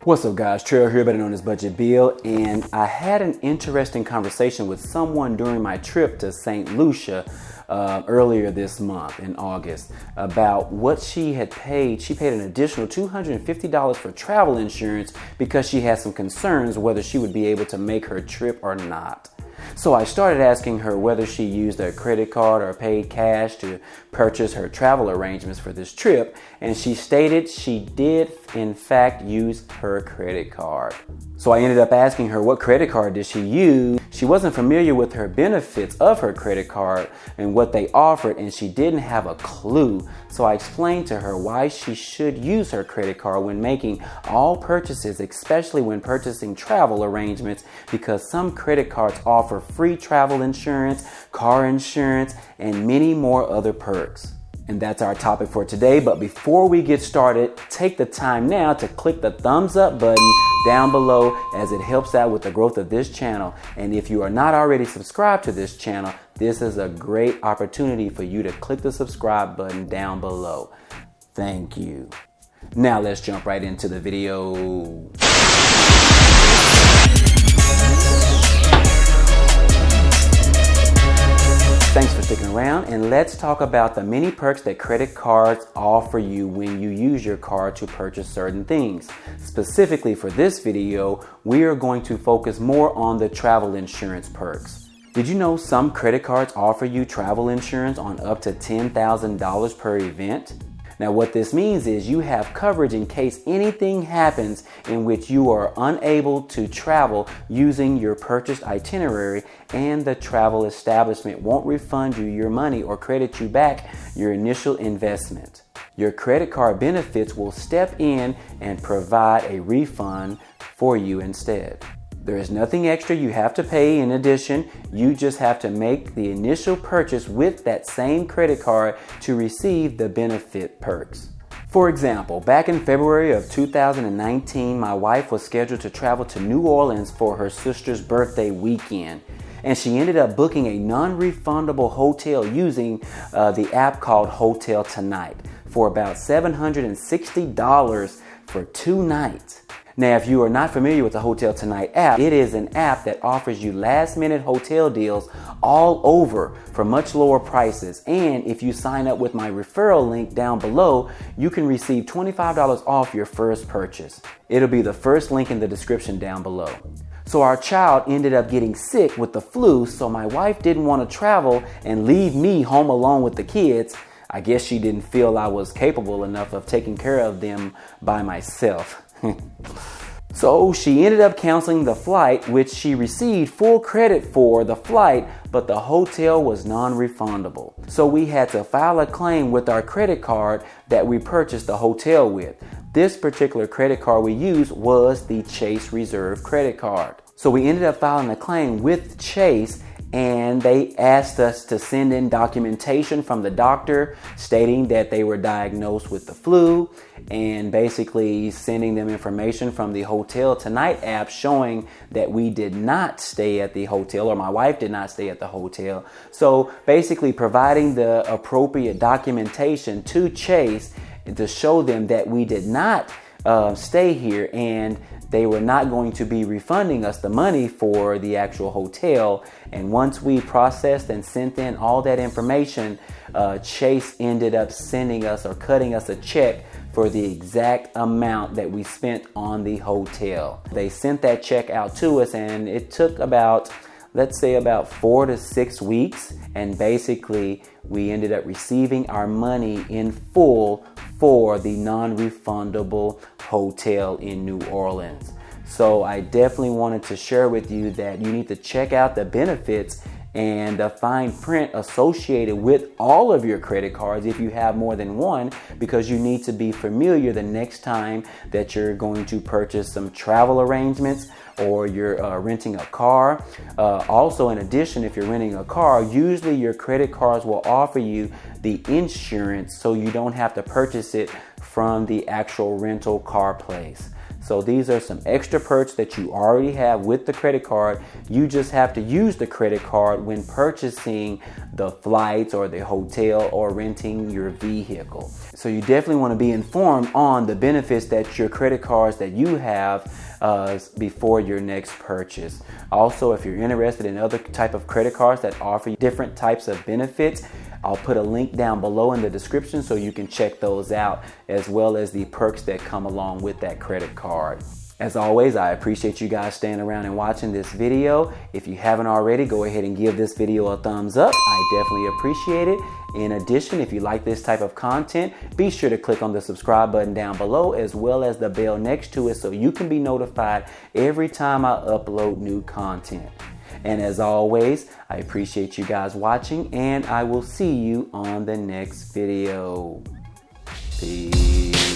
What's up guys, Trail here, better known as Budget Bill, and I had an interesting conversation with someone during my trip to St. Lucia earlier this month in August about what she had paid. She paid an additional $250 for travel insurance because she had some concerns whether she would be able to make her trip or not. So I started asking her whether she used a credit card or paid cash to purchase her travel arrangements for this trip, and she stated she did in fact use her credit card. So I ended up asking her what credit card did she use. She wasn't familiar with her benefits of her credit card and what they offered, and she didn't have a clue. So I explained to her why she should use her credit card when making all purchases, especially when purchasing travel arrangements, because some credit cards offer free travel insurance, car insurance, and many more other perks. And that's our topic for today. But before we get started, take the time now to click the thumbs up button down below, as it helps out with the growth of this channel. And if you are not already subscribed to this channel, this is a great opportunity for you to click the subscribe button down below. Thank you. Now let's jump right into the video. Thanks for sticking around, and let's talk about the many perks that credit cards offer you when you use your card to purchase certain things. Specifically for this video, we are going to focus more on the travel insurance perks. Did you know some credit cards offer you travel insurance on up to $10,000 per event? Now what this means is you have coverage in case anything happens in which you are unable to travel using your purchased itinerary, and the travel establishment won't refund you your money or credit you back your initial investment. Your credit card benefits will step in and provide a refund for you instead. There is nothing extra you have to pay in addition. You just have to make the initial purchase with that same credit card to receive the benefit perks. For example, back in February of 2019, my wife was scheduled to travel to New Orleans for her sister's birthday weekend, and she ended up booking a non-refundable hotel using the app called HotelTonight for about $760 for 2 nights. Now, if you are not familiar with the HotelTonight app, it is an app that offers you last-minute hotel deals all over for much lower prices. And if you sign up with my referral link down below, you can receive $25 off your first purchase. It'll be the first link in the description down below. So our child ended up getting sick with the flu, so my wife didn't want to travel and leave me home alone with the kids. I guess she didn't feel I was capable enough of taking care of them by myself. So she ended up canceling the flight, which she received full credit for the flight, but the hotel was non-refundable. So we had to file a claim with our credit card that we purchased the hotel with. This particular credit card we used was the Chase Reserve credit card. So we ended up filing a claim with Chase, and they asked us to send in documentation from the doctor stating that they were diagnosed with the flu, and basically sending them information from the HotelTonight app showing that we did not stay at the hotel, or my wife did not stay at the hotel. So basically providing the appropriate documentation to Chase to show them that we did not stay here, and they were not going to be refunding us the money for the actual hotel. And once we processed and sent in all that information, Chase ended up sending us or cutting us a check for the exact amount that we spent on the hotel. They sent that check out to us, and it took about, let's say, about 4 to 6 weeks. And basically we ended up receiving our money in full for the non-refundable hotel in New Orleans. So I definitely wanted to share with you that you need to check out the benefits and the fine print associated with all of your credit cards if you have more than one, because you need to be familiar the next time that you're going to purchase some travel arrangements or you're renting a car. Also, in addition, if you're renting a car, usually your credit cards will offer you the insurance so you don't have to purchase it from the actual rental car place. So these are some extra perks that you already have with the credit card. You just have to use the credit card when purchasing the flights or the hotel or renting your vehicle. So you definitely want to be informed on the benefits that your credit cards that you have before your next purchase. Also, if you're interested in other type of credit cards that offer different types of benefits, I'll put a link down below in the description so you can check those out, as well as the perks that come along with that credit card. As always, I appreciate you guys staying around and watching this video. If you haven't already, go ahead and give this video a thumbs up. I definitely appreciate it. In addition, if you like this type of content, be sure to click on the subscribe button down below, as well as the bell next to it, so you can be notified every time I upload new content. And as always, I appreciate you guys watching, and I will see you on the next video. Peace.